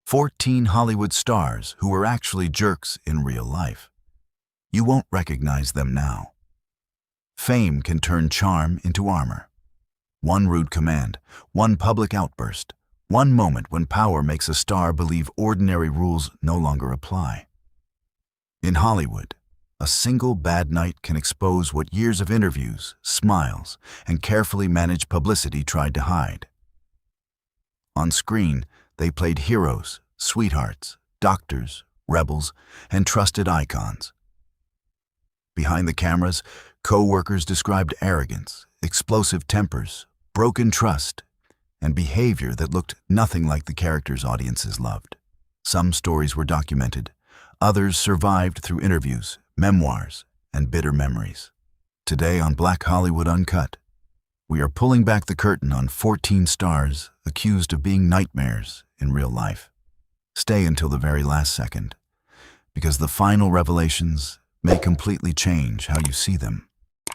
14 Hollywood stars who were actually jerks in real life. You won't recognize them now. Fame can turn charm into armor. One rude command, one public outburst, one moment when power makes a star believe ordinary rules no longer apply. In Hollywood, a single bad night can expose what years of interviews, smiles, and carefully managed publicity tried to hide. On screen, they played heroes, sweethearts, doctors, rebels, and trusted icons. Behind the cameras, co-workers described arrogance, explosive tempers, broken trust, and behavior that looked nothing like the characters audiences loved. Some stories were documented, others survived through interviews, memoirs, and bitter memories. Today on Black Hollywood Uncut, we are pulling back the curtain on 14 stars accused of being nightmares in real life. Stay until the very last second, because the final revelations may completely change how you see them.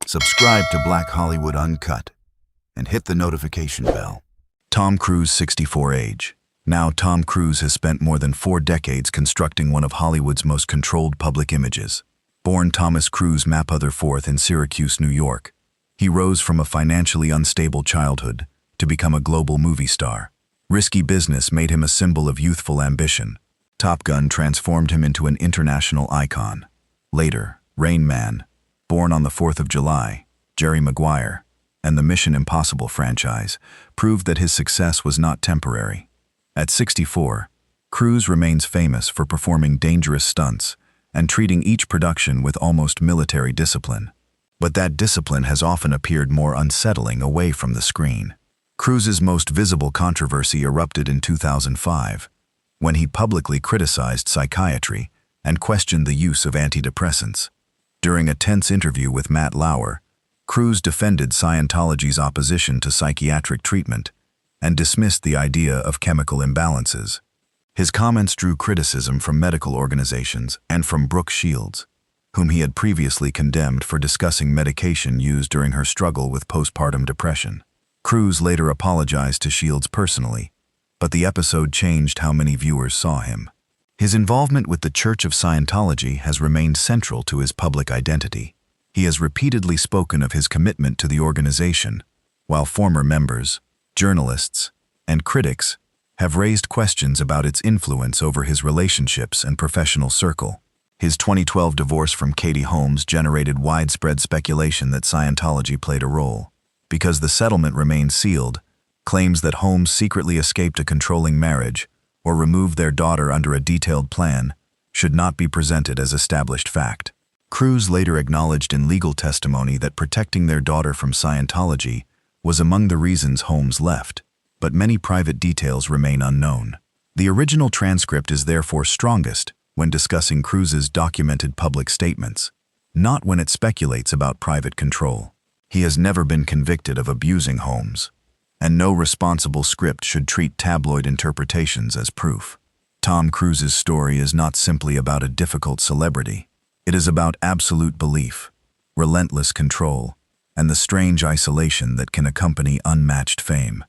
Subscribe to Black Hollywood Uncut and hit the notification bell. Tom Cruise, 64 age. Now, Tom Cruise has spent more than 4 decades constructing one of Hollywood's most controlled public images. Born Thomas Cruise Mapother IV in Syracuse, New York, he rose from a financially unstable childhood to become a global movie star. Risky business made him a symbol of youthful ambition. Top Gun transformed him into an international icon. Later, Rain Man, born on the 4th of July, Jerry Maguire, and the Mission Impossible franchise proved that his success was not temporary. At 64, Cruise remains famous for performing dangerous stunts and treating each production with almost military discipline. But that discipline has often appeared more unsettling away from the screen. Cruise's most visible controversy erupted in 2005, when he publicly criticized psychiatry and questioned the use of antidepressants. During a tense interview with Matt Lauer, Cruise defended Scientology's opposition to psychiatric treatment and dismissed the idea of chemical imbalances. His comments drew criticism from medical organizations and from Brooke Shields, whom he had previously condemned for discussing medication used during her struggle with postpartum depression. Cruise later apologized to Shields personally, but the episode changed how many viewers saw him. His involvement with the Church of Scientology has remained central to his public identity. He has repeatedly spoken of his commitment to the organization, while former members, journalists, and critics have raised questions about its influence over his relationships and professional circle. His 2012 divorce from Katie Holmes generated widespread speculation that Scientology played a role. Because the settlement remained sealed, claims that Holmes secretly escaped a controlling marriage or removed their daughter under a detailed plan should not be presented as established fact. Cruise later acknowledged in legal testimony that protecting their daughter from Scientology was among the reasons Holmes left, but many private details remain unknown. The original transcript is therefore strongest when discussing Cruise's documented public statements, not when it speculates about private control. He has never been convicted of abusing Holmes, and no responsible script should treat tabloid interpretations as proof. Tom Cruise's story is not simply about a difficult celebrity. It is about absolute belief, relentless control, and the strange isolation that can accompany unmatched fame.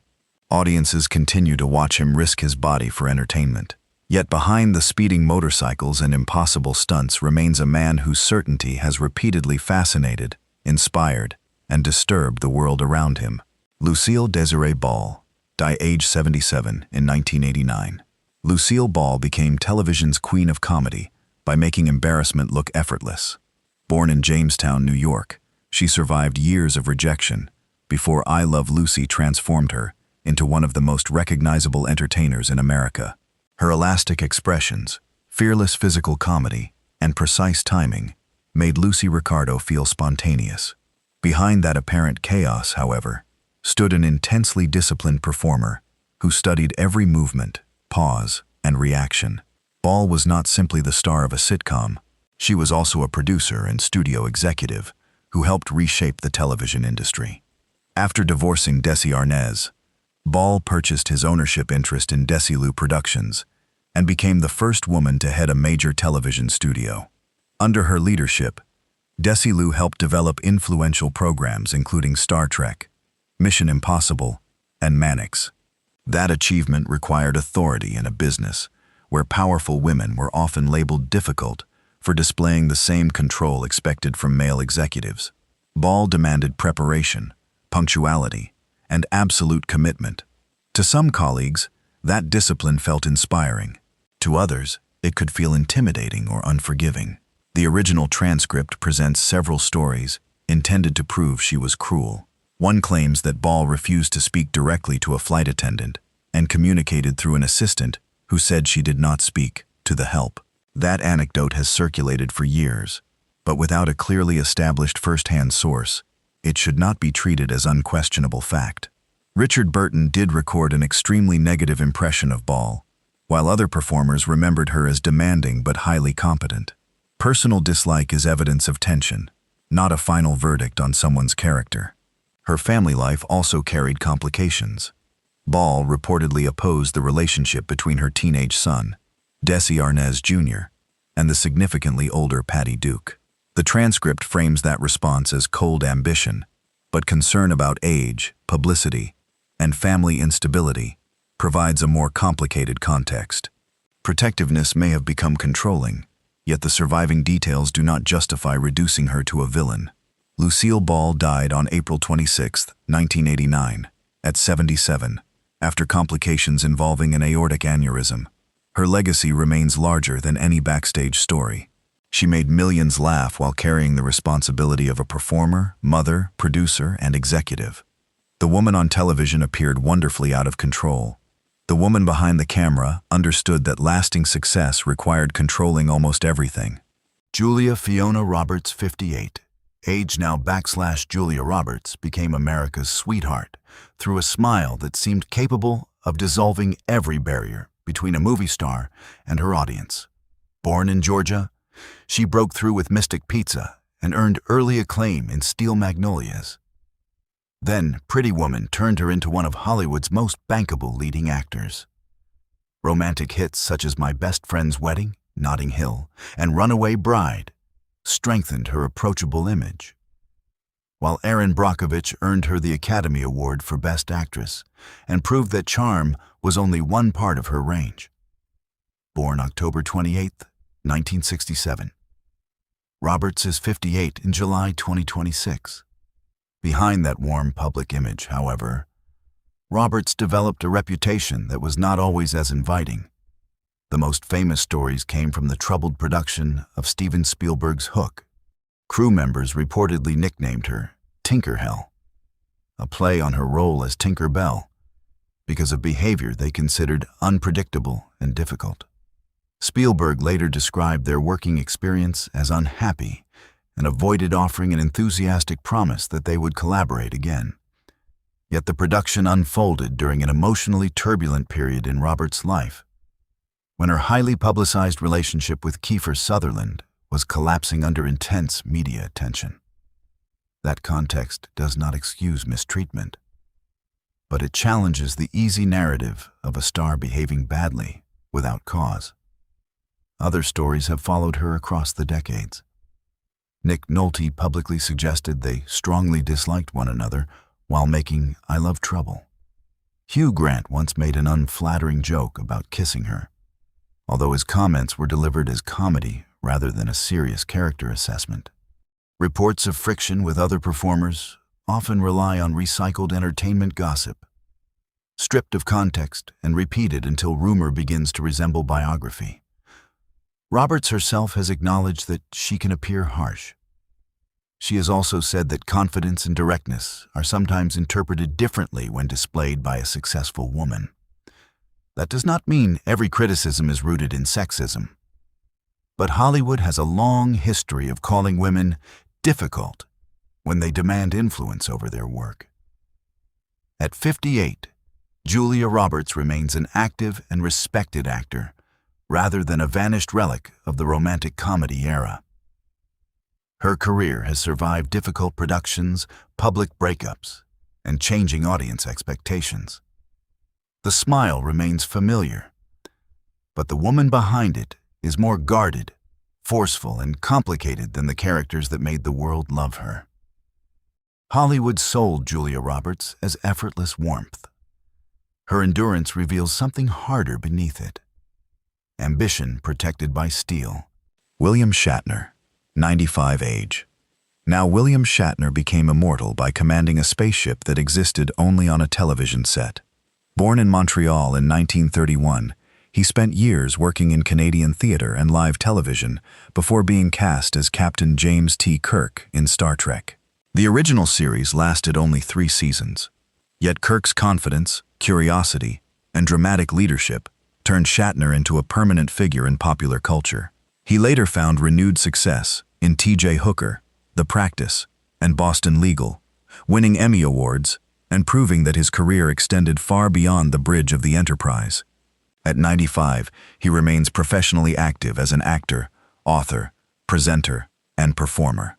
Audiences continue to watch him risk his body for entertainment. Yet behind the speeding motorcycles and impossible stunts remains a man whose certainty has repeatedly fascinated, inspired, and disturbed the world around him. Lucille Desiree Ball died age 77 in 1989. Lucille Ball became television's queen of comedy by making embarrassment look effortless. Born in Jamestown, New York, she survived years of rejection before I Love Lucy transformed her into one of the most recognizable entertainers in America. Her elastic expressions, fearless physical comedy, and precise timing made Lucy Ricardo feel spontaneous. Behind that apparent chaos, however, stood an intensely disciplined performer who studied every movement, pause, and reaction. Ball was not simply the star of a sitcom. She was also a producer and studio executive who helped reshape the television industry. After divorcing Desi Arnaz, Ball purchased his ownership interest in Desilu Productions and became the first woman to head a major television studio. Under her leadership, Desilu helped develop influential programs including Star Trek, Mission Impossible, and Mannix. That achievement required authority in a business where powerful women were often labeled difficult for displaying the same control expected from male executives. Ball demanded preparation, punctuality, and absolute commitment. To some colleagues, that discipline felt inspiring. To others, it could feel intimidating or unforgiving. The original transcript presents several stories intended to prove she was cruel. One claims that Ball refused to speak directly to a flight attendant and communicated through an assistant who said she did not speak to the help. That anecdote has circulated for years, but without a clearly established first-hand source, it should not be treated as unquestionable fact. Richard Burton did record an extremely negative impression of Ball, while other performers remembered her as demanding but highly competent. Personal dislike is evidence of tension, not a final verdict on someone's character. Her family life also carried complications. Ball reportedly opposed the relationship between her teenage son, Desi Arnaz Jr., and the significantly older Patty Duke. The transcript frames that response as cold ambition, but concern about age, publicity, and family instability provides a more complicated context. Protectiveness may have become controlling, yet the surviving details do not justify reducing her to a villain. Lucille Ball died on April 26, 1989, at 77, after complications involving an aortic aneurysm. Her legacy remains larger than any backstage story. She made millions laugh while carrying the responsibility of a performer, mother, producer, and executive. The woman on television appeared wonderfully out of control. The woman behind the camera understood that lasting success required controlling almost everything. Julia Fiona Roberts, 58, age now / Julia Roberts, became America's sweetheart through a smile that seemed capable of dissolving every barrier between a movie star and her audience. Born in Georgia, she broke through with Mystic Pizza and earned early acclaim in Steel Magnolias. Then, Pretty Woman turned her into one of Hollywood's most bankable leading actors. Romantic hits such as My Best Friend's Wedding, Notting Hill, and Runaway Bride strengthened her approachable image, while Erin Brockovich earned her the Academy Award for Best Actress and proved that charm was only one part of her range. Born October 28, 1967. Roberts is 58 in July 2026. Behind that warm public image, however, Roberts developed a reputation that was not always as inviting. The most famous stories came from the troubled production of Steven Spielberg's Hook. Crew members reportedly nicknamed her Tinkerhell, a play on her role as Tinker Bell, because of behavior they considered unpredictable and difficult. Spielberg later described their working experience as unhappy and avoided offering an enthusiastic promise that they would collaborate again. Yet the production unfolded during an emotionally turbulent period in Roberts' life, when her highly publicized relationship with Kiefer Sutherland was collapsing under intense media attention. That context does not excuse mistreatment, but it challenges the easy narrative of a star behaving badly without cause. Other stories have followed her across the decades. Nick Nolte publicly suggested they strongly disliked one another while making I Love Trouble. Hugh Grant once made an unflattering joke about kissing her, although his comments were delivered as comedy rather than a serious character assessment. Reports of friction with other performers often rely on recycled entertainment gossip, stripped of context and repeated until rumor begins to resemble biography. Roberts herself has acknowledged that she can appear harsh. She has also said that confidence and directness are sometimes interpreted differently when displayed by a successful woman. That does not mean every criticism is rooted in sexism. But Hollywood has a long history of calling women difficult when they demand influence over their work. At 58, Julia Roberts remains an active and respected actor, rather than a vanished relic of the romantic comedy era. Her career has survived difficult productions, public breakups, and changing audience expectations. The smile remains familiar, but the woman behind it is more guarded, forceful, and complicated than the characters that made the world love her. Hollywood sold Julia Roberts as effortless warmth. Her endurance reveals something harder beneath it. ambition protected by steel. William Shatner, 95 age. Now William Shatner became immortal by commanding a spaceship that existed only on a television set. Born in Montreal in 1931, he spent years working in Canadian theater and live television before being cast as Captain James T. Kirk in Star Trek. The original series lasted only 3 seasons. Yet Kirk's confidence, curiosity, and dramatic leadership turned Shatner into a permanent figure in popular culture. He later found renewed success in T.J. Hooker, The Practice, and Boston Legal, winning Emmy Awards and proving that his career extended far beyond the bridge of the Enterprise. At 95, he remains professionally active as an actor, author, presenter, and performer.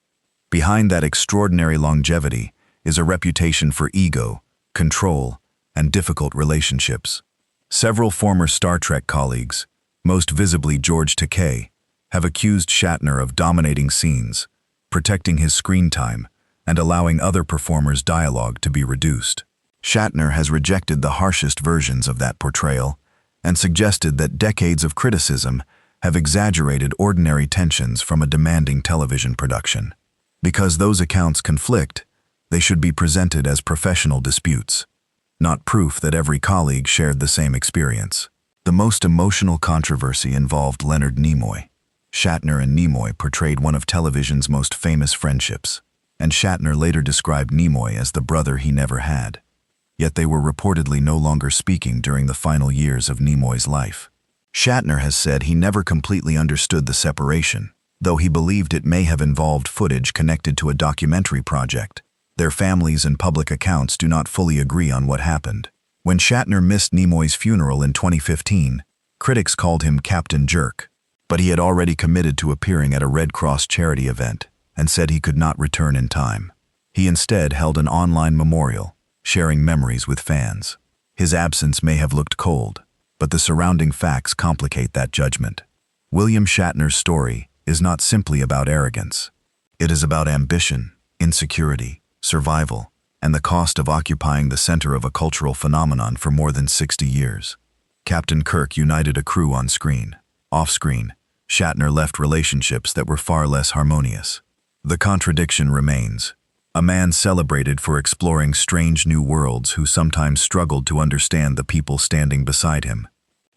Behind that extraordinary longevity is a reputation for ego, control, and difficult relationships. Several former Star Trek colleagues, most visibly George Takei, have accused Shatner of dominating scenes, protecting his screen time, and allowing other performers' dialogue to be reduced. Shatner has rejected the harshest versions of that portrayal and suggested that decades of criticism have exaggerated ordinary tensions from a demanding television production. Because those accounts conflict, they should be presented as professional disputes, not proof that every colleague shared the same experience. The most emotional controversy involved Leonard Nimoy. Shatner and Nimoy portrayed one of television's most famous friendships, and Shatner later described Nimoy as the brother he never had. Yet they were reportedly no longer speaking during the final years of Nimoy's life. Shatner has said he never completely understood the separation, though he believed it may have involved footage connected to a documentary project. Their families and public accounts do not fully agree on what happened. When Shatner missed Nimoy's funeral in 2015, critics called him Captain Jerk, but he had already committed to appearing at a Red Cross charity event and said he could not return in time. He instead held an online memorial, sharing memories with fans. His absence may have looked cold, but the surrounding facts complicate that judgment. William Shatner's story is not simply about arrogance. It is about ambition, insecurity, survival, and the cost of occupying the center of a cultural phenomenon for more than 60 years. Captain Kirk united a crew on screen. Off-screen, Shatner left relationships that were far less harmonious. The contradiction remains. A man celebrated for exploring strange new worlds who sometimes struggled to understand the people standing beside him.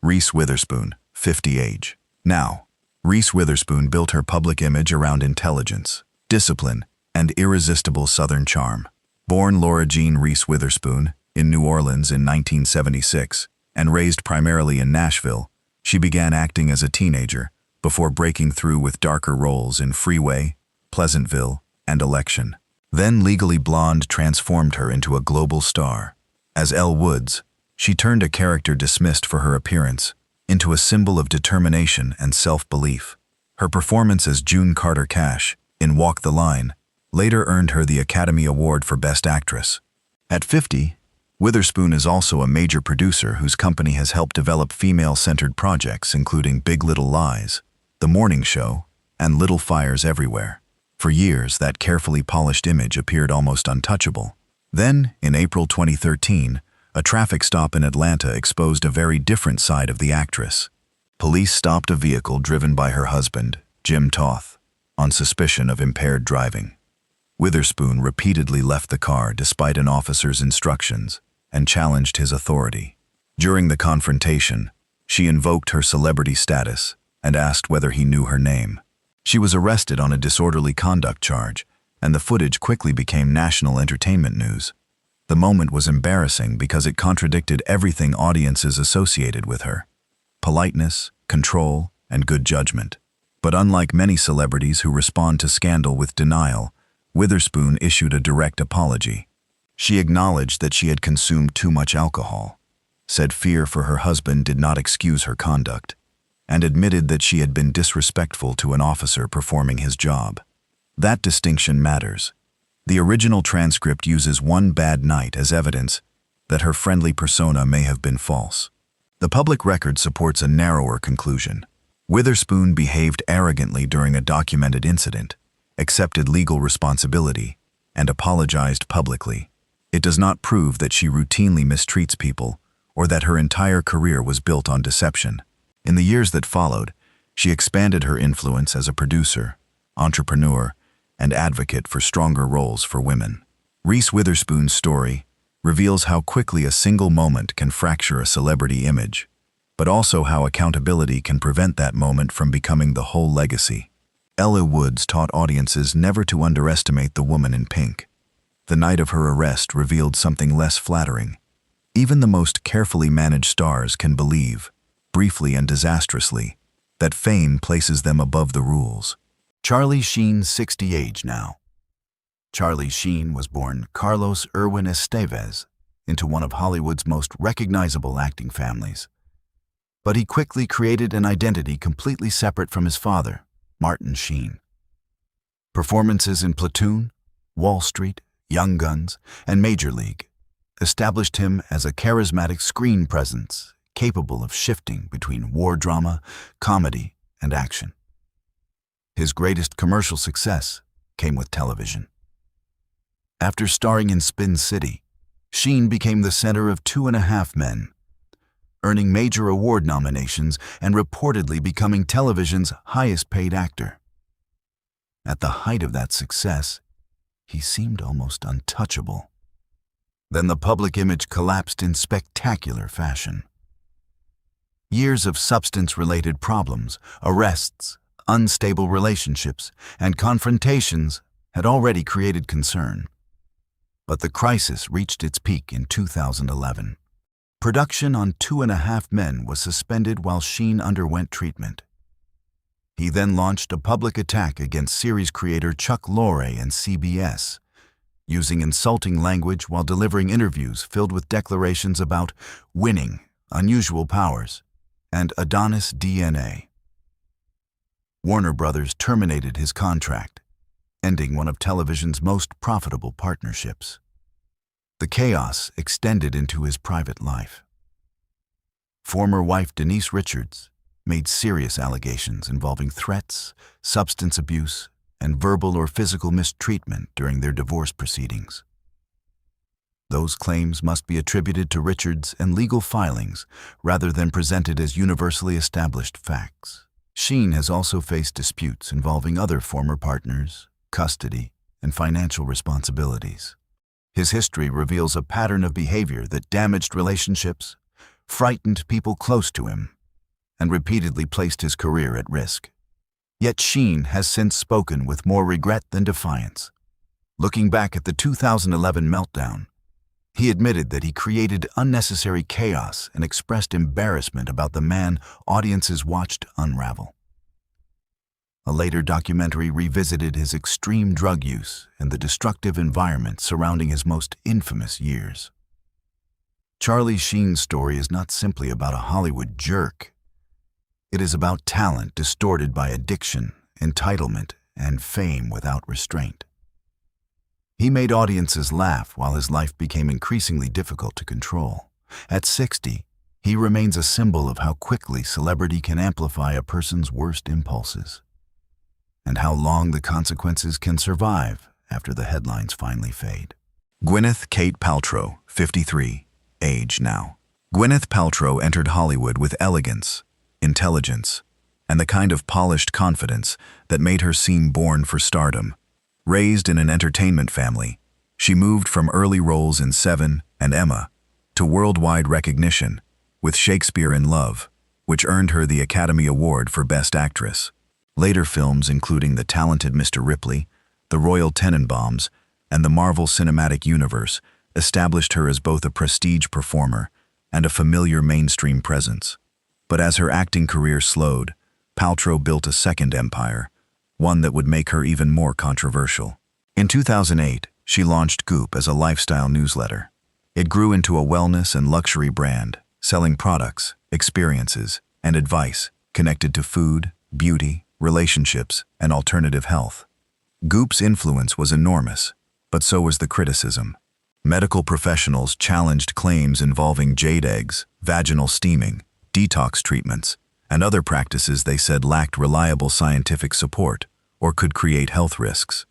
Reese Witherspoon, 50 age. Now, Reese Witherspoon built her public image around intelligence, discipline, and irresistible Southern charm. Born Laura Jean Reese Witherspoon in New Orleans in 1976 and raised primarily in Nashville, she began acting as a teenager before breaking through with darker roles in Freeway, Pleasantville, and Election. Then Legally Blonde transformed her into a global star. As Elle Woods, she turned a character dismissed for her appearance into a symbol of determination and self-belief. Her performance as June Carter Cash in Walk the Line later earned her the Academy Award for Best Actress. At 50, Witherspoon is also a major producer whose company has helped develop female-centered projects including Big Little Lies, The Morning Show, and Little Fires Everywhere. For years, that carefully polished image appeared almost untouchable. Then, in April 2013, a traffic stop in Atlanta exposed a very different side of the actress. Police stopped a vehicle driven by her husband, Jim Toth, on suspicion of impaired driving. Witherspoon repeatedly left the car despite an officer's instructions and challenged his authority. During the confrontation, she invoked her celebrity status and asked whether he knew her name. She was arrested on a disorderly conduct charge, and the footage quickly became national entertainment news. The moment was embarrassing because it contradicted everything audiences associated with her: politeness, control, and good judgment. But unlike many celebrities who respond to scandal with denial, Witherspoon issued a direct apology. She acknowledged that she had consumed too much alcohol, said fear for her husband did not excuse her conduct, and admitted that she had been disrespectful to an officer performing his job. That distinction matters. The original transcript uses one bad night as evidence that her friendly persona may have been false. The public record supports a narrower conclusion. Witherspoon behaved arrogantly during a documented incident, accepted legal responsibility, and apologized publicly. It does not prove that she routinely mistreats people or that her entire career was built on deception. In the years that followed, she expanded her influence as a producer, entrepreneur, and advocate for stronger roles for women. Reese Witherspoon's story reveals how quickly a single moment can fracture a celebrity image, but also how accountability can prevent that moment from becoming the whole legacy. Ella Woods taught audiences never to underestimate the woman in pink. The night of her arrest revealed something less flattering. Even the most carefully managed stars can believe, briefly and disastrously, that fame places them above the rules. Charlie Sheen's 60 age now. Charlie Sheen was born Carlos Irwin Estevez into one of Hollywood's most recognizable acting families. But he quickly created an identity completely separate from his father, Martin Sheen. Performances in Platoon, Wall Street, Young Guns, and Major League established him as a charismatic screen presence capable of shifting between war drama, comedy, and action. His greatest commercial success came with television. After starring in Spin City, Sheen became the center of 2.5 Men, earning major award nominations and reportedly becoming television's highest-paid actor. At the height of that success, he seemed almost untouchable. Then the public image collapsed in spectacular fashion. Years of substance-related problems, arrests, unstable relationships, and confrontations had already created concern. But the crisis reached its peak in 2011. Production on 2.5 Men was suspended while Sheen underwent treatment. He then launched a public attack against series creator Chuck Lorre and CBS, using insulting language while delivering interviews filled with declarations about winning, unusual powers, and Adonis DNA. Warner Brothers terminated his contract, ending one of television's most profitable partnerships. The chaos extended into his private life. Former wife Denise Richards made serious allegations involving threats, substance abuse, and verbal or physical mistreatment during their divorce proceedings. Those claims must be attributed to Richards and legal filings rather than presented as universally established facts. Sheen has also faced disputes involving other former partners, custody, and financial responsibilities. His history reveals a pattern of behavior that damaged relationships, frightened people close to him, and repeatedly placed his career at risk. Yet Sheen has since spoken with more regret than defiance. Looking back at the 2011 meltdown, he admitted that he created unnecessary chaos and expressed embarrassment about the man audiences watched unravel. A later documentary revisited his extreme drug use and the destructive environment surrounding his most infamous years. Charlie Sheen's story is not simply about a Hollywood jerk. It is about talent distorted by addiction, entitlement, and fame without restraint. He made audiences laugh while his life became increasingly difficult to control. At 60, he remains a symbol of how quickly celebrity can amplify a person's worst impulses, and how long the consequences can survive after the headlines finally fade. Gwyneth Kate Paltrow, 53, age now. Gwyneth Paltrow entered Hollywood with elegance, intelligence, and the kind of polished confidence that made her seem born for stardom. Raised in an entertainment family, she moved from early roles in Seven and Emma to worldwide recognition with Shakespeare in Love, which earned her the Academy Award for Best Actress. Later films including The Talented Mr. Ripley, The Royal Tenenbaums, and the Marvel Cinematic Universe established her as both a prestige performer and a familiar mainstream presence. But as her acting career slowed, Paltrow built a second empire, one that would make her even more controversial. In 2008, she launched Goop as a lifestyle newsletter. It grew into a wellness and luxury brand, selling products, experiences, and advice connected to food, beauty, relationships, and alternative health. Goop's influence was enormous, but so was the criticism. Medical professionals challenged claims involving jade eggs, vaginal steaming, detox treatments, and other practices they said lacked reliable scientific support or could create health risks.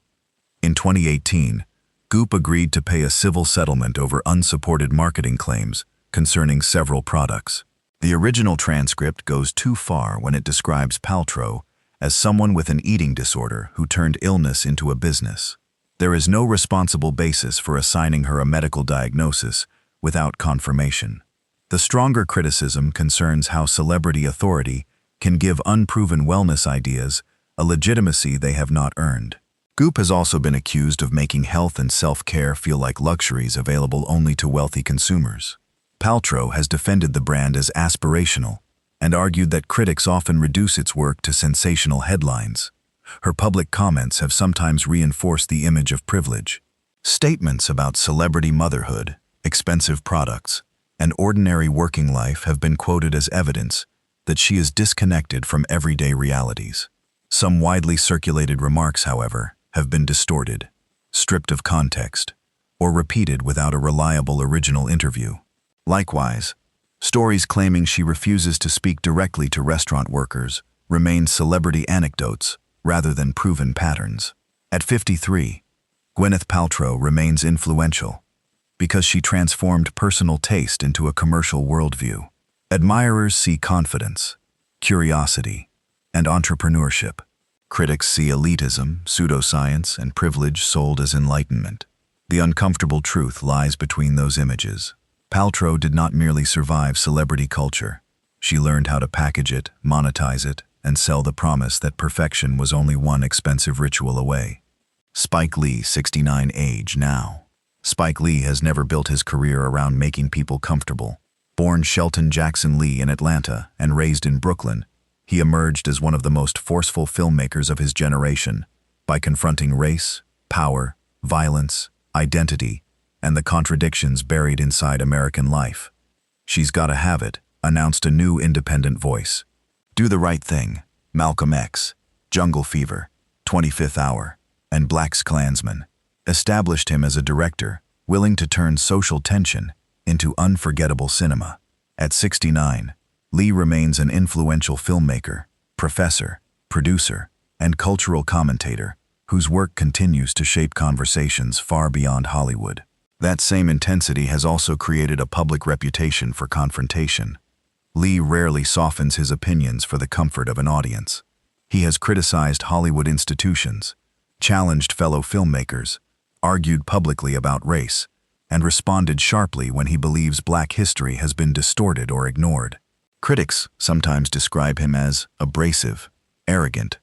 In 2018, Goop agreed to pay a civil settlement over unsupported marketing claims concerning several products. The original transcript goes too far when it describes Paltrow as someone with an eating disorder who turned illness into a business. There is no responsible basis for assigning her a medical diagnosis without confirmation. The stronger criticism concerns how celebrity authority can give unproven wellness ideas a legitimacy they have not earned. Goop has also been accused of making health and self-care feel like luxuries available only to wealthy consumers. Paltrow has defended the brand as aspirational and argued that critics often reduce its work to sensational headlines. Her public comments have sometimes reinforced the image of privilege. Statements about celebrity motherhood, expensive products, and ordinary working life have been quoted as evidence that she is disconnected from everyday realities. Some widely circulated remarks, however, have been distorted, stripped of context, or repeated without a reliable original interview. Likewise, stories claiming she refuses to speak directly to restaurant workers remain celebrity anecdotes rather than proven patterns. At 53, Gwyneth Paltrow remains influential because she transformed personal taste into a commercial worldview. Admirers see confidence, curiosity, and entrepreneurship. Critics see elitism, pseudoscience, and privilege sold as enlightenment. The uncomfortable truth lies between those images. Paltrow did not merely survive celebrity culture. She learned how to package it, monetize it, and sell the promise that perfection was only one expensive ritual away. Spike Lee, 69 age now. Spike Lee has never built his career around making people comfortable. Born Shelton Jackson Lee in Atlanta and raised in Brooklyn, he emerged as one of the most forceful filmmakers of his generation by confronting race, power, violence, identity, and the contradictions buried inside American life. She's Gotta Have It announced a new independent voice. Do the Right Thing, Malcolm X, Jungle Fever, 25th Hour, and BlacKkKlansman established him as a director willing to turn social tension into unforgettable cinema. At 69, Lee remains an influential filmmaker, professor, producer, and cultural commentator whose work continues to shape conversations far beyond Hollywood. That same intensity has also created a public reputation for confrontation. Lee rarely softens his opinions for the comfort of an audience. He has criticized Hollywood institutions, challenged fellow filmmakers, argued publicly about race, and responded sharply when he believes Black history has been distorted or ignored. Critics sometimes describe him as abrasive, arrogant,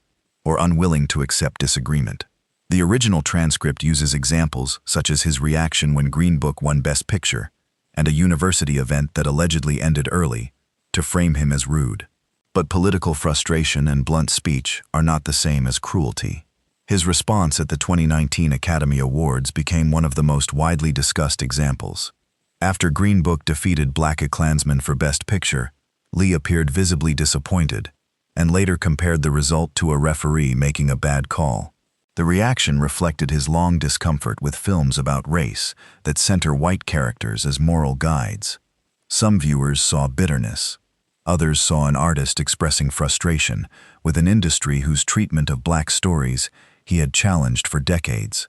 or unwilling to accept disagreement. The original transcript uses examples such as his reaction when Green Book won Best Picture and a university event that allegedly ended early to frame him as rude. But political frustration and blunt speech are not the same as cruelty. His response at the 2019 Academy Awards became one of the most widely discussed examples. After Green Book defeated BlacKkKlansman for Best Picture, Lee appeared visibly disappointed and later compared the result to a referee making a bad call. The reaction reflected his long discomfort with films about race that center white characters as moral guides. Some viewers saw bitterness. Others saw an artist expressing frustration with an industry whose treatment of Black stories he had challenged for decades.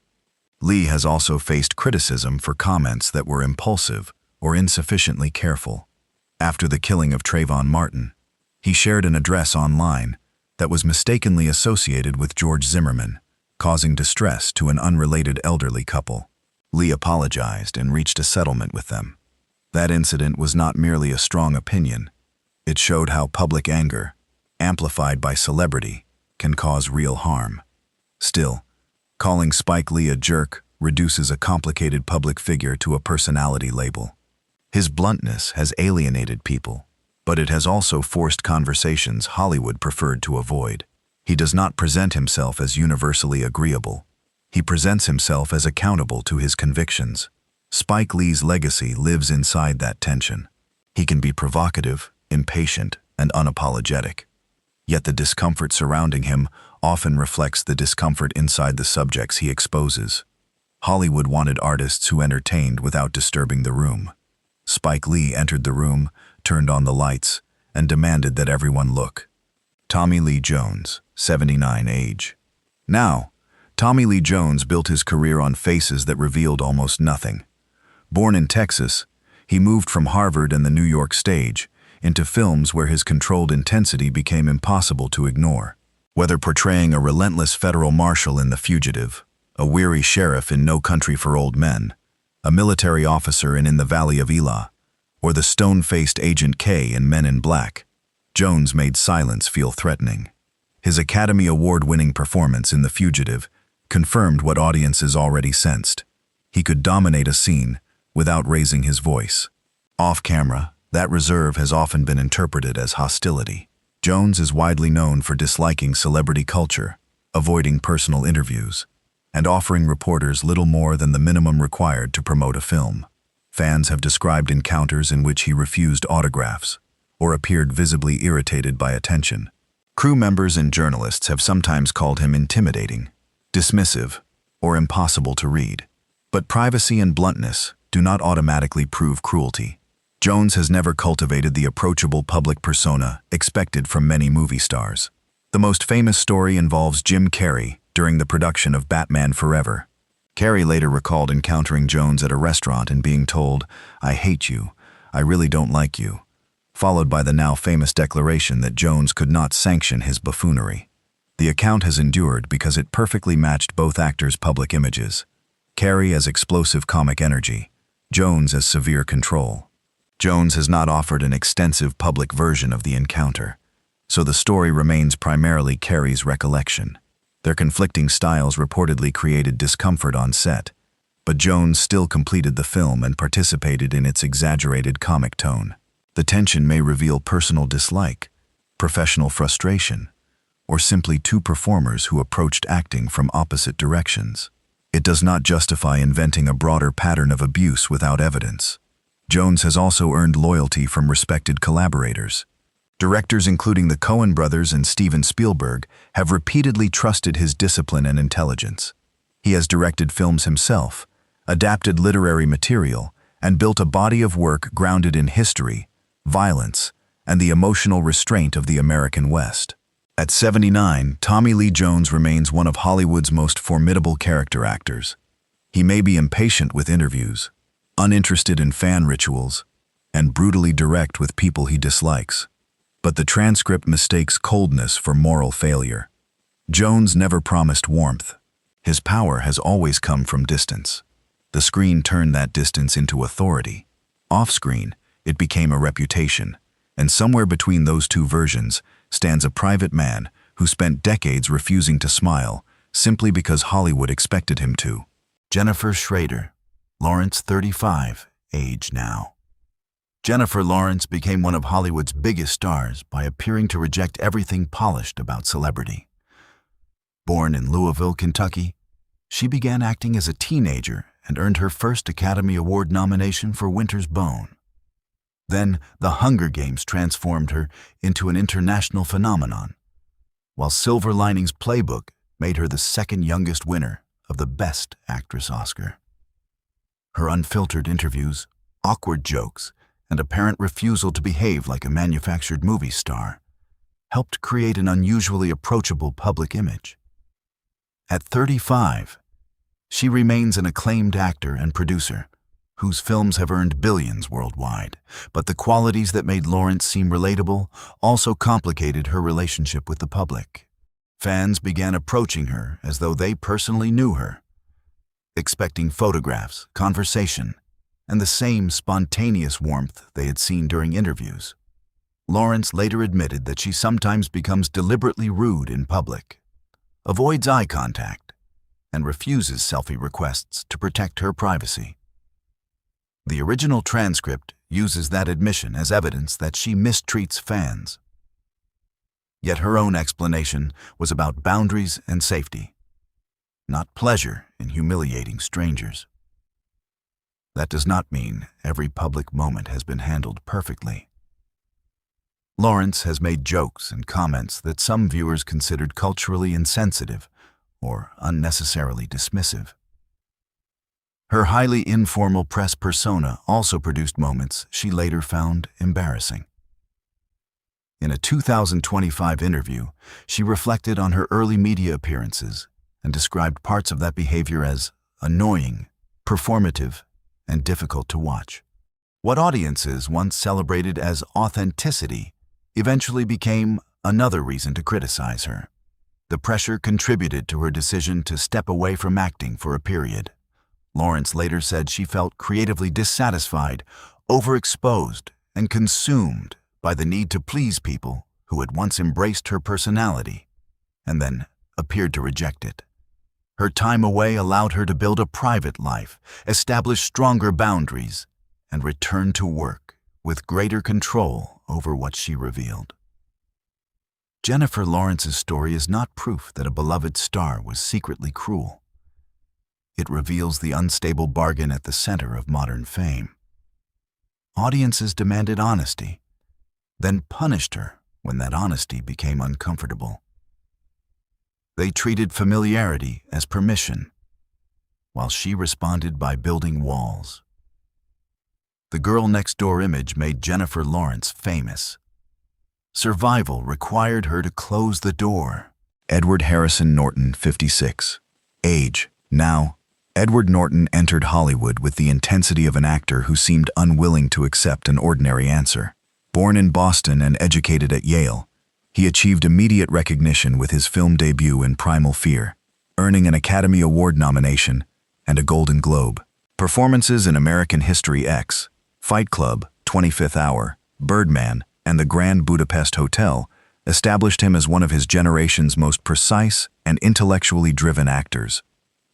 Lee has also faced criticism for comments that were impulsive or insufficiently careful. After the killing of Trayvon Martin, he shared an address online that was mistakenly associated with George Zimmerman, causing distress to an unrelated elderly couple. Lee apologized and reached a settlement with them. That incident was not merely a strong opinion. It showed how public anger, amplified by celebrity, can cause real harm. Still, calling Spike Lee a jerk reduces a complicated public figure to a personality label. His bluntness has alienated people, but it has also forced conversations Hollywood preferred to avoid. He does not present himself as universally agreeable. He presents himself as accountable to his convictions. Spike Lee's legacy lives inside that tension. He can be provocative, impatient, and unapologetic. Yet the discomfort surrounding him often reflects the discomfort inside the subjects he exposes. Hollywood wanted artists who entertained without disturbing the room. Spike Lee entered the room, turned on the lights, and demanded that everyone look. Tommy Lee Jones, 79 age. Now, Tommy Lee Jones built his career on faces that revealed almost nothing. Born in Texas, he moved from Harvard and the New York stage into films where his controlled intensity became impossible to ignore. Whether portraying a relentless federal marshal in The Fugitive, a weary sheriff in No Country for Old Men, a military officer in the Valley of Elah, or the stone-faced Agent K in Men in Black, Jones made silence feel threatening. His Academy Award-winning performance in The Fugitive confirmed what audiences already sensed. He could dominate a scene without raising his voice. Off-camera, that reserve has often been interpreted as hostility. Jones is widely known for disliking celebrity culture, avoiding personal interviews, and offering reporters little more than the minimum required to promote a film. Fans have described encounters in which he refused autographs or appeared visibly irritated by attention. Crew members and journalists have sometimes called him intimidating, dismissive, or impossible to read. But privacy and bluntness do not automatically prove cruelty. Jones has never cultivated the approachable public persona expected from many movie stars. The most famous story involves Jim Carrey during the production of Batman Forever. Carrey later recalled encountering Jones at a restaurant and being told, "I hate you, I really don't like you," followed by the now famous declaration that Jones could not sanction his buffoonery. The account has endured because it perfectly matched both actors' public images. Carrey as explosive comic energy, Jones as severe control. Jones has not offered an extensive public version of the encounter, so the story remains primarily Carrey's recollection. Their conflicting styles reportedly created discomfort on set, but Jones still completed the film and participated in its exaggerated comic tone. The tension may reveal personal dislike, professional frustration, or simply two performers who approached acting from opposite directions. It does not justify inventing a broader pattern of abuse without evidence. Jones has also earned loyalty from respected collaborators. Directors including the Coen brothers and Steven Spielberg have repeatedly trusted his discipline and intelligence. He has directed films himself, adapted literary material, and built a body of work grounded in history, violence, and the emotional restraint of the American West. At 79, Tommy Lee Jones remains one of Hollywood's most formidable character actors. He may be impatient with interviews, uninterested in fan rituals, and brutally direct with people he dislikes. But the transcript mistakes coldness for moral failure. Jones never promised warmth. His power has always come from distance. The screen turned that distance into authority. Off-screen, it became a reputation, and somewhere between those two versions stands a private man who spent decades refusing to smile simply because Hollywood expected him to. Jennifer Schrader, Lawrence 35, age now. Jennifer Lawrence became one of Hollywood's biggest stars by appearing to reject everything polished about celebrity. Born in Louisville, Kentucky, she began acting as a teenager and earned her first Academy Award nomination for Winter's Bone. Then, The Hunger Games transformed her into an international phenomenon, while Silver Linings Playbook made her the second youngest winner of the Best Actress Oscar. Her unfiltered interviews, awkward jokes, and apparent refusal to behave like a manufactured movie star helped create an unusually approachable public image. At 35, she remains an acclaimed actor and producer whose films have earned billions worldwide, but the qualities that made Lawrence seem relatable also complicated her relationship with the public. Fans began approaching her as though they personally knew her, expecting photographs, conversation, and the same spontaneous warmth they had seen during interviews. Lawrence later admitted that she sometimes becomes deliberately rude in public, avoids eye contact, and refuses selfie requests to protect her privacy. The original transcript uses that admission as evidence that she mistreats fans. Yet her own explanation was about boundaries and safety, not pleasure in humiliating strangers. That does not mean every public moment has been handled perfectly. Lawrence has made jokes and comments that some viewers considered culturally insensitive or unnecessarily dismissive. Her highly informal press persona also produced moments she later found embarrassing. In a 2025 interview, she reflected on her early media appearances and described parts of that behavior as annoying, performative, and difficult to watch. What audiences once celebrated as authenticity eventually became another reason to criticize her. The pressure contributed to her decision to step away from acting for a period. Lawrence later said she felt creatively dissatisfied, overexposed, and consumed by the need to please people who had once embraced her personality and then appeared to reject it. Her time away allowed her to build a private life, establish stronger boundaries, and return to work with greater control over what she revealed. Jennifer Lawrence's story is not proof that a beloved star was secretly cruel. It reveals the unstable bargain at the center of modern fame. Audiences demanded honesty, then punished her when that honesty became uncomfortable. They treated familiarity as permission, while she responded by building walls. The girl next door image made Jennifer Lawrence famous. Survival required her to close the door. Edward Harrison Norton, 56. Age: now. Edward Norton entered Hollywood with the intensity of an actor who seemed unwilling to accept an ordinary answer. Born in Boston and educated at Yale, he achieved immediate recognition with his film debut in Primal Fear, earning an Academy Award nomination and a Golden Globe. Performances in American History X, Fight Club, 25th Hour, Birdman, and the Grand Budapest Hotel established him as one of his generation's most precise and intellectually driven actors.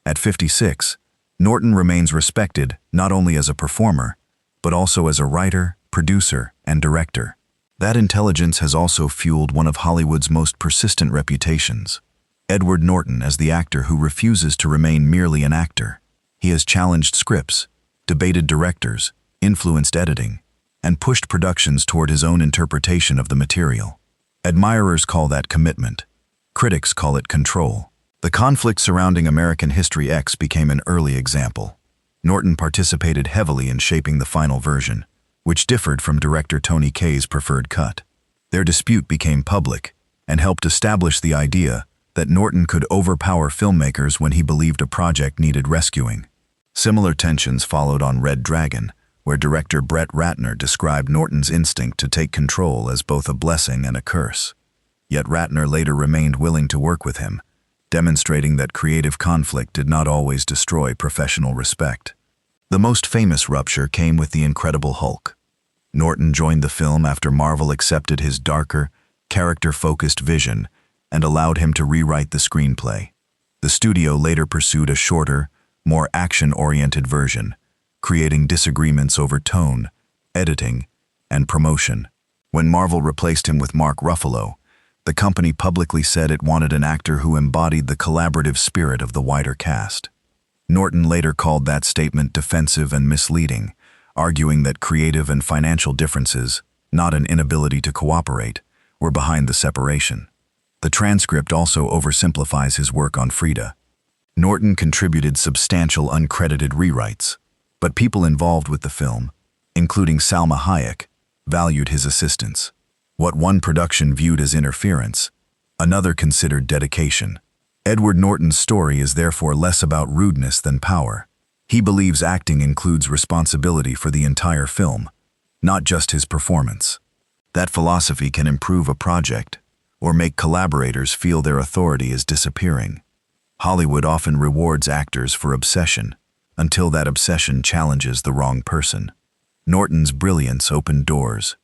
At 56, Norton remains respected not only as a performer, but also as a writer, producer, and director. That intelligence has also fueled one of Hollywood's most persistent reputations. Edward Norton as the actor who refuses to remain merely an actor. He has challenged scripts, debated directors, influenced editing, and pushed productions toward his own interpretation of the material. Admirers call that commitment. Critics call it control. The conflict surrounding American History X became an early example. Norton participated heavily in shaping the final version, which differed from director Tony Kaye's preferred cut. Their dispute became public and helped establish the idea that Norton could overpower filmmakers when he believed a project needed rescuing. Similar tensions followed on Red Dragon, where director Brett Ratner described Norton's instinct to take control as both a blessing and a curse. Yet Ratner later remained willing to work with him, demonstrating that creative conflict did not always destroy professional respect. The most famous rupture came with The Incredible Hulk. Norton joined the film after Marvel accepted his darker, character-focused vision and allowed him to rewrite the screenplay. The studio later pursued a shorter, more action-oriented version, creating disagreements over tone, editing, and promotion. When Marvel replaced him with Mark Ruffalo, the company publicly said it wanted an actor who embodied the collaborative spirit of the wider cast. Norton later called that statement defensive and misleading, arguing that creative and financial differences, not an inability to cooperate, were behind the separation. The transcript also oversimplifies his work on Frida. Norton contributed substantial uncredited rewrites, but people involved with the film, including Salma Hayek, valued his assistance. What one production viewed as interference, another considered dedication. Edward Norton's story is therefore less about rudeness than power. He believes acting includes responsibility for the entire film, not just his performance. That philosophy can improve a project or make collaborators feel their authority is disappearing. Hollywood often rewards actors for obsession until that obsession challenges the wrong person. Norton's brilliance opened doors.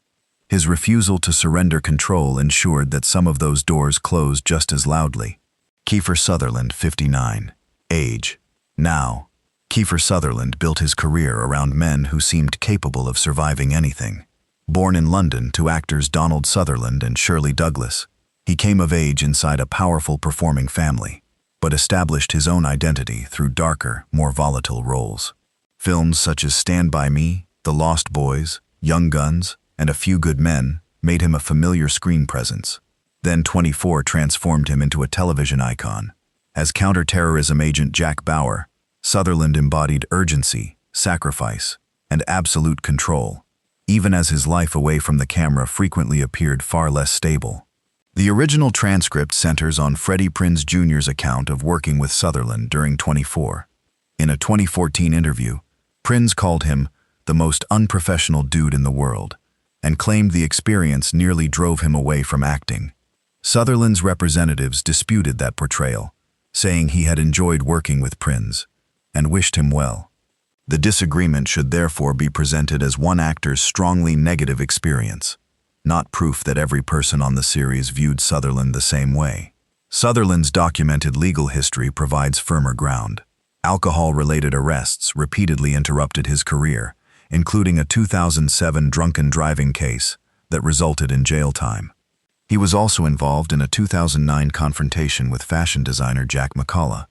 His refusal to surrender control ensured that some of those doors closed just as loudly. Kiefer Sutherland, 59. Age: now. Kiefer Sutherland built his career around men who seemed capable of surviving anything. Born in London to actors Donald Sutherland and Shirley Douglas, he came of age inside a powerful performing family, but established his own identity through darker, more volatile roles. Films such as Stand By Me, The Lost Boys, Young Guns, and A Few Good Men made him a familiar screen presence. Then 24 transformed him into a television icon. As counterterrorism agent Jack Bauer, Sutherland embodied urgency, sacrifice, and absolute control, even as his life away from the camera frequently appeared far less stable. The original transcript centers on Freddie Prinze Jr.'s account of working with Sutherland during 24. In a 2014 interview, Prinze called him the most unprofessional dude in the world, and claimed the experience nearly drove him away from acting. Sutherland's representatives disputed that portrayal, saying he had enjoyed working with Prinz and wished him well. The disagreement should therefore be presented as one actor's strongly negative experience, not proof that every person on the series viewed Sutherland the same way. Sutherland's documented legal history provides firmer ground. Alcohol-related arrests repeatedly interrupted his career, including a 2007 drunken driving case that resulted in jail time. He was also involved in a 2009 confrontation with fashion designer Jack McCullough,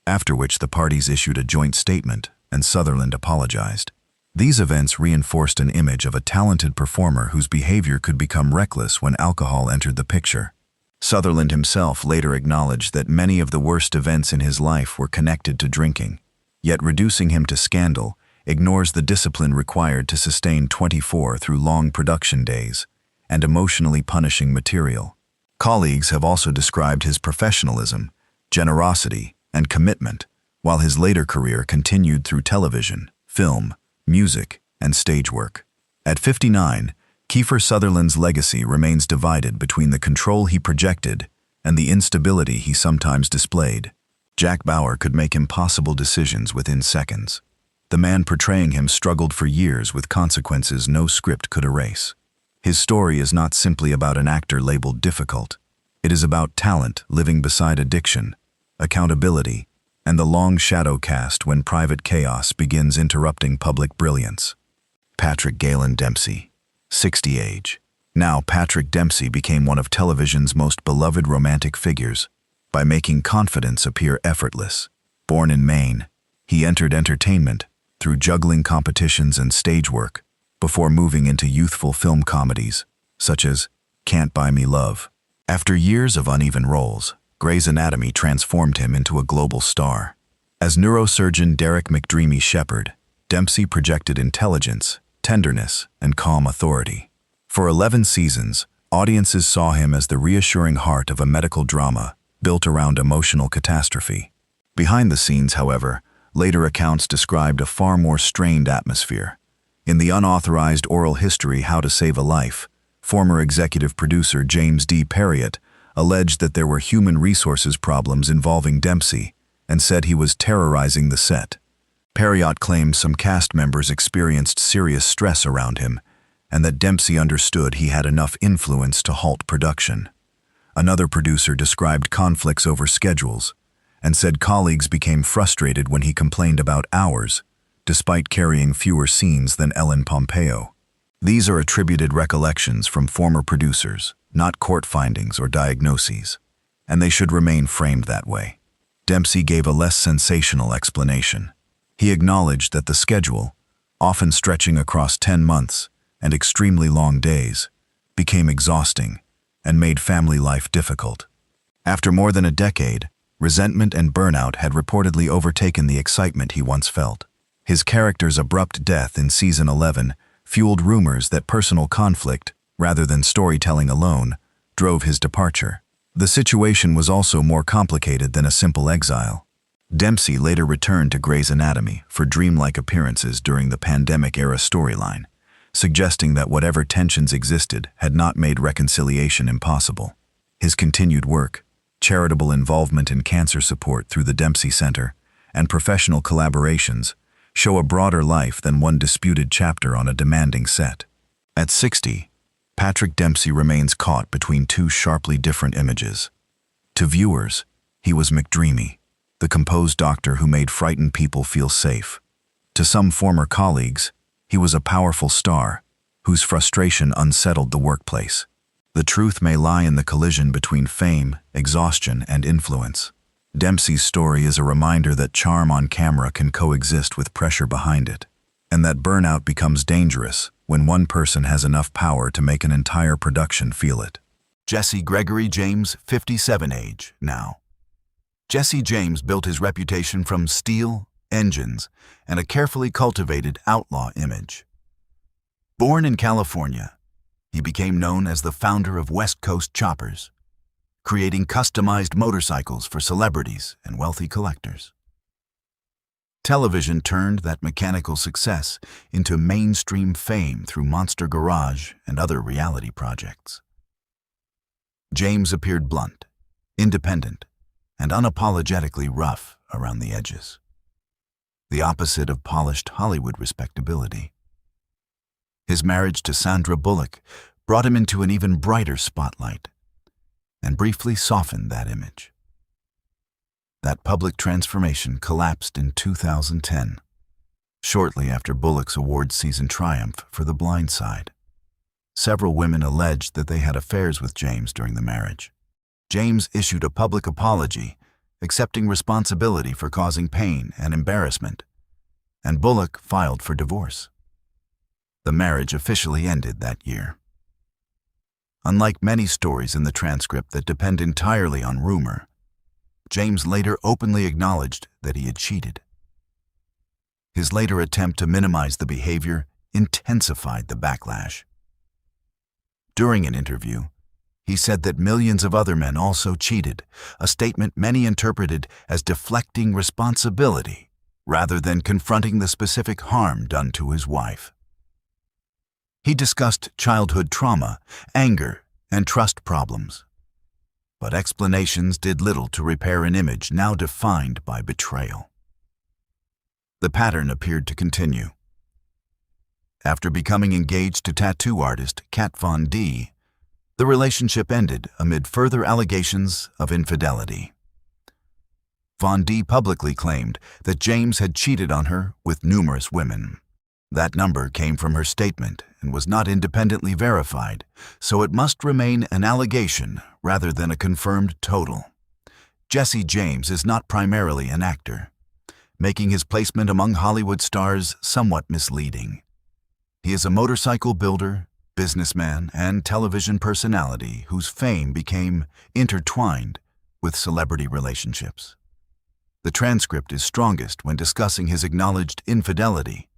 after which the parties issued a joint statement and Sutherland apologized. These events reinforced an image of a talented performer whose behavior could become reckless when alcohol entered the picture. Sutherland himself later acknowledged that many of the worst events in his life were connected to drinking, yet reducing him to scandal ignores the discipline required to sustain 24 through long production days and emotionally punishing material. Colleagues have also described his professionalism, generosity, and commitment, while his later career continued through television, film, music, and stage work. At 59, Kiefer Sutherland's legacy remains divided between the control he projected and the instability he sometimes displayed. Jack Bauer could make impossible decisions within seconds. The man portraying him struggled for years with consequences no script could erase. His story is not simply about an actor labeled difficult. It is about talent living beside addiction, accountability, and the long shadow cast when private chaos begins interrupting public brilliance. Patrick Galen Dempsey, 60 age. Now Patrick Dempsey became one of television's most beloved romantic figures by making confidence appear effortless. Born in Maine, he entered entertainment through juggling competitions and stage work before moving into youthful film comedies, such as Can't Buy Me Love. After years of uneven roles, Grey's Anatomy transformed him into a global star. As neurosurgeon Derek McDreamy Shepherd, Dempsey projected intelligence, tenderness, and calm authority. For 11 seasons, audiences saw him as the reassuring heart of a medical drama built around emotional catastrophe. Behind the scenes, however, later accounts described a far more strained atmosphere. In the unauthorized oral history How to Save a Life, former executive producer James D. Perriott alleged that there were human resources problems involving Dempsey and said he was terrorizing the set. Perriott claimed some cast members experienced serious stress around him and that Dempsey understood he had enough influence to halt production. Another producer described conflicts over schedules and said colleagues became frustrated when he complained about hours, despite carrying fewer scenes than Ellen Pompeo. These are attributed recollections from former producers, not court findings or diagnoses, and they should remain framed that way. Dempsey gave a less sensational explanation. He acknowledged that the schedule, often stretching across 10 months and extremely long days, became exhausting and made family life difficult. After more than a decade, resentment and burnout had reportedly overtaken the excitement he once felt. His character's abrupt death in season 11 fueled rumors that personal conflict, rather than storytelling alone, drove his departure. The situation was also more complicated than a simple exile. Dempsey later returned to Grey's Anatomy for dreamlike appearances during the pandemic-era storyline, suggesting that whatever tensions existed had not made reconciliation impossible. His continued work, charitable involvement in cancer support through the Dempsey Center, and professional collaborations show a broader life than one disputed chapter on a demanding set. At 60, Patrick Dempsey remains caught between two sharply different images. To viewers, he was McDreamy, the composed doctor who made frightened people feel safe. To some former colleagues, he was a powerful star whose frustration unsettled the workplace. The truth may lie in the collision between fame, exhaustion, and influence. Dempsey's story is a reminder that charm on camera can coexist with pressure behind it, and that burnout becomes dangerous when one person has enough power to make an entire production feel it. Jesse Gregory James, 57 age, now. Jesse James built his reputation from steel, engines, and a carefully cultivated outlaw image. Born in California, he became known as the founder of West Coast Choppers, creating customized motorcycles for celebrities and wealthy collectors. Television turned that mechanical success into mainstream fame through Monster Garage and other reality projects. James appeared blunt, independent, and unapologetically rough around the edges. The opposite of polished Hollywood respectability. His marriage to Sandra Bullock brought him into an even brighter spotlight and briefly softened that image. That public transformation collapsed in 2010, shortly after Bullock's award season triumph for The Blind Side. Several women alleged that they had affairs with James during the marriage. James issued a public apology, accepting responsibility for causing pain and embarrassment, and Bullock filed for divorce. The marriage officially ended that year. Unlike many stories in the transcript that depend entirely on rumor, James later openly acknowledged that he had cheated. His later attempt to minimize the behavior intensified the backlash. During an interview, he said that millions of other men also cheated, a statement many interpreted as deflecting responsibility rather than confronting the specific harm done to his wife. He discussed childhood trauma, anger, and trust problems. But explanations did little to repair an image now defined by betrayal. The pattern appeared to continue. After becoming engaged to tattoo artist Kat Von D, the relationship ended amid further allegations of infidelity. Von D publicly claimed that James had cheated on her with numerous women. That number came from her statement and was not independently verified, so it must remain an allegation rather than a confirmed total. Jesse James is not primarily an actor, making his placement among Hollywood stars somewhat misleading. He is a motorcycle builder, businessman, and television personality whose fame became intertwined with celebrity relationships. The transcript is strongest when discussing his acknowledged infidelity,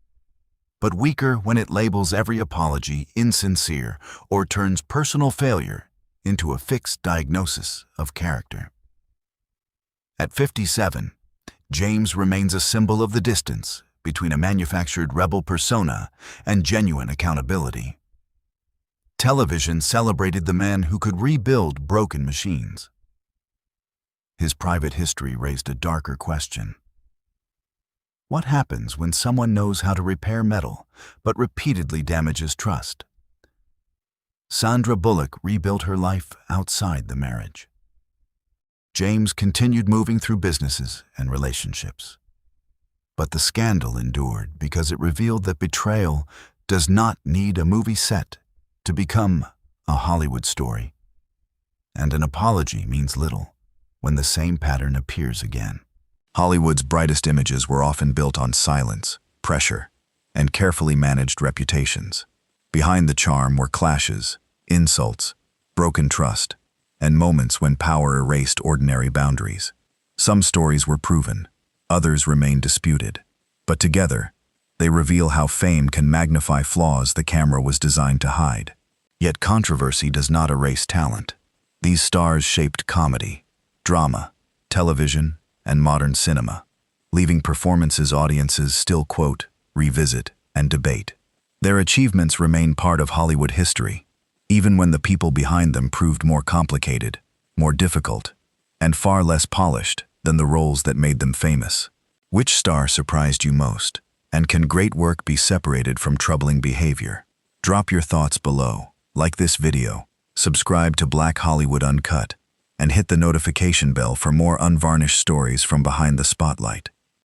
but weaker when it labels every apology insincere or turns personal failure into a fixed diagnosis of character. At 57, James remains a symbol of the distance between a manufactured rebel persona and genuine accountability. Television celebrated the man who could rebuild broken machines. His private history raised a darker question. What happens when someone knows how to repair metal but repeatedly damages trust? Sandra Bullock rebuilt her life outside the marriage. James continued moving through businesses and relationships. But the scandal endured because it revealed that betrayal does not need a movie set to become a Hollywood story. And an apology means little when the same pattern appears again. Hollywood's brightest images were often built on silence, pressure, and carefully managed reputations. Behind the charm were clashes, insults, broken trust, and moments when power erased ordinary boundaries. Some stories were proven, others remained disputed, but together, they reveal how fame can magnify flaws the camera was designed to hide. Yet controversy does not erase talent. These stars shaped comedy, drama, television, and modern cinema, leaving performances audiences still quote, revisit, and debate. Their achievements remain part of Hollywood history, even when the people behind them proved more complicated, more difficult, and far less polished than the roles that made them famous. Which star surprised you most? And can great work be separated from troubling behavior? Drop your thoughts below, like this video, subscribe to Black Hollywood Uncut, and hit the notification bell for more unvarnished stories from behind the spotlight.